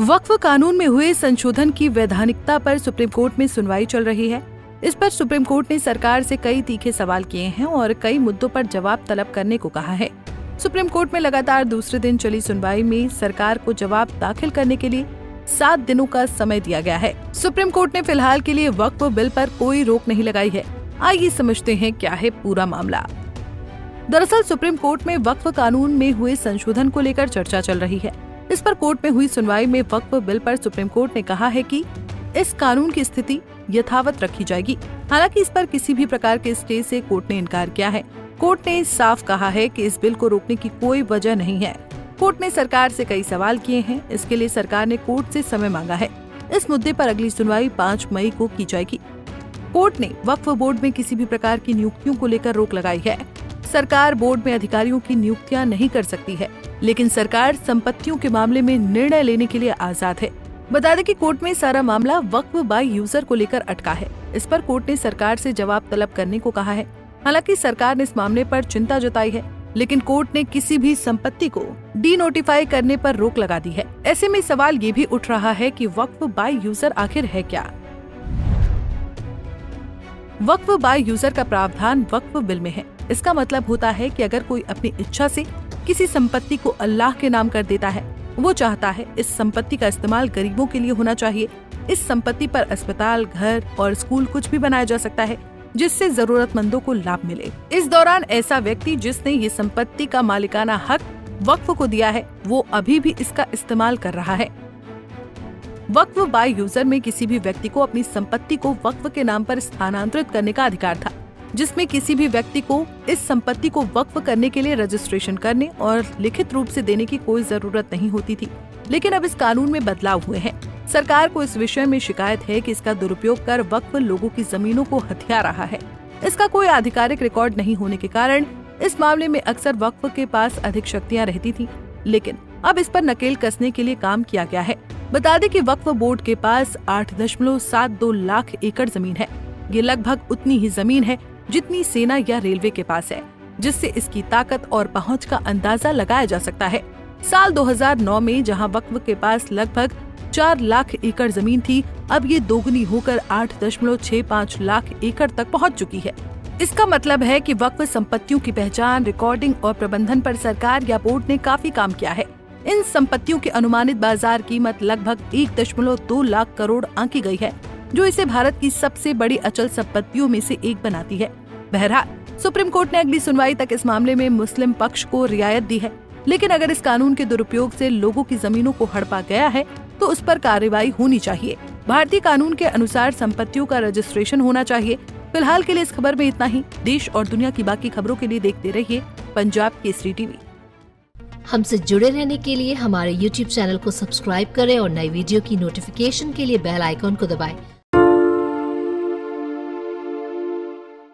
वक्फ कानून में हुए संशोधन की वैधानिकता पर सुप्रीम कोर्ट में सुनवाई चल रही है। इस पर सुप्रीम कोर्ट ने सरकार से कई तीखे सवाल किए हैं और कई मुद्दों पर जवाब तलब करने को कहा है। सुप्रीम कोर्ट में लगातार दूसरे दिन चली सुनवाई में सरकार को जवाब दाखिल करने के लिए 7 दिनों का समय दिया गया है। सुप्रीम कोर्ट ने फिलहाल के लिए वक्फ बिल पर कोई रोक नहीं लगाई है। आइए समझते हैं क्या है पूरा मामला। दरअसल सुप्रीम कोर्ट में वक्फ कानून में हुए संशोधन को लेकर चर्चा चल रही है। इस पर कोर्ट में हुई सुनवाई में वक्फ बिल पर सुप्रीम कोर्ट ने कहा है कि इस कानून की स्थिति यथावत रखी जाएगी। हालांकि इस पर किसी भी प्रकार के स्टे से कोर्ट ने इनकार किया है। कोर्ट ने साफ कहा है कि इस बिल को रोकने की कोई वजह नहीं है। कोर्ट ने सरकार से कई सवाल किए हैं। इसके लिए सरकार ने कोर्ट से समय मांगा है। इस मुद्दे पर अगली सुनवाई 5 मई को की जाएगी। कोर्ट ने वक्फ बोर्ड में किसी भी प्रकार की नियुक्तियों को लेकर रोक लगाई है। सरकार बोर्ड में अधिकारियों की नियुक्तियां नहीं कर सकती है, लेकिन सरकार संपत्तियों के मामले में निर्णय लेने के लिए आजाद है। बता दें कि कोर्ट में सारा मामला वक्फ बाय यूजर को लेकर अटका है। इस पर कोर्ट ने सरकार से जवाब तलब करने को कहा है। हालांकि सरकार ने इस मामले पर चिंता जताई है, लेकिन कोर्ट ने किसी भी संपत्ति को डी नोटिफाई करने पर रोक लगा दी है। ऐसे में सवाल ये भी उठ रहा है कि वक्फ बाय यूजर आखिर है क्या। वक्फ बाय यूजर का प्रावधान वक्फ बिल में है। इसका मतलब होता है कि अगर कोई अपनी इच्छा से किसी संपत्ति को अल्लाह के नाम कर देता है, वो चाहता है इस संपत्ति का इस्तेमाल गरीबों के लिए होना चाहिए। इस संपत्ति पर अस्पताल, घर और स्कूल कुछ भी बनाया जा सकता है जिससे जरूरतमंदों को लाभ मिले। इस दौरान ऐसा व्यक्ति जिसने ये संपत्ति का मालिकाना हक वक्फ को दिया है, वो अभी भी इसका इस्तेमाल कर रहा है। वक्फ बाय यूजर में किसी भी व्यक्ति को अपनी संपत्ति को वक्फ के नाम पर स्थानांतरित करने का अधिकार था, जिसमें किसी भी व्यक्ति को इस संपत्ति को वक्फ करने के लिए रजिस्ट्रेशन करने और लिखित रूप से देने की कोई जरूरत नहीं होती थी। लेकिन अब इस कानून में बदलाव हुए हैं। सरकार को इस विषय में शिकायत है कि इसका दुरुपयोग कर वक्फ लोगों की जमीनों को हथिया रहा है। इसका कोई आधिकारिक रिकॉर्ड नहीं होने के कारण इस मामले में अक्सर वक्फ के पास अधिक शक्तियाँ रहती थी, लेकिन अब इस पर नकेल कसने के लिए काम किया गया है। बता दें कि वक्फ बोर्ड के पास 8.72 लाख एकड़ जमीन है। ये लगभग उतनी ही जमीन है जितनी सेना या रेलवे के पास है, जिससे इसकी ताकत और पहुंच का अंदाजा लगाया जा सकता है। साल 2009 में जहां वक्फ के पास लगभग 4 लाख एकड़ जमीन थी, अब ये दोगुनी होकर 8.65 लाख एकड़ तक पहुंच चुकी है। इसका मतलब है कि वक्फ संपत्तियों की पहचान, रिकॉर्डिंग और प्रबंधन पर सरकार या बोर्ड ने काफी काम किया है। इन संपत्तियों की अनुमानित बाजार कीमत लगभग 1.2 लाख करोड़ आंकी गई है, जो इसे भारत की सबसे बड़ी अचल संपत्तियों में से एक बनाती है। बहरहाल सुप्रीम कोर्ट ने अगली सुनवाई तक इस मामले में मुस्लिम पक्ष को रियायत दी है, लेकिन अगर इस कानून के दुरुपयोग से लोगों की जमीनों को हड़पा गया है तो उस पर कार्रवाई होनी चाहिए। भारतीय कानून के अनुसार संपत्तियों का रजिस्ट्रेशन होना चाहिए। फिलहाल के लिए इस खबर में इतना ही। देश और दुनिया की बाकी खबरों के लिए देखते रहिए पंजाब केसरी टीवी। हमसे जुड़े रहने के लिए हमारे YouTube चैनल को सब्सक्राइब करें और नई वीडियो की नोटिफिकेशन के लिए बेल आइकॉन को दबाएं।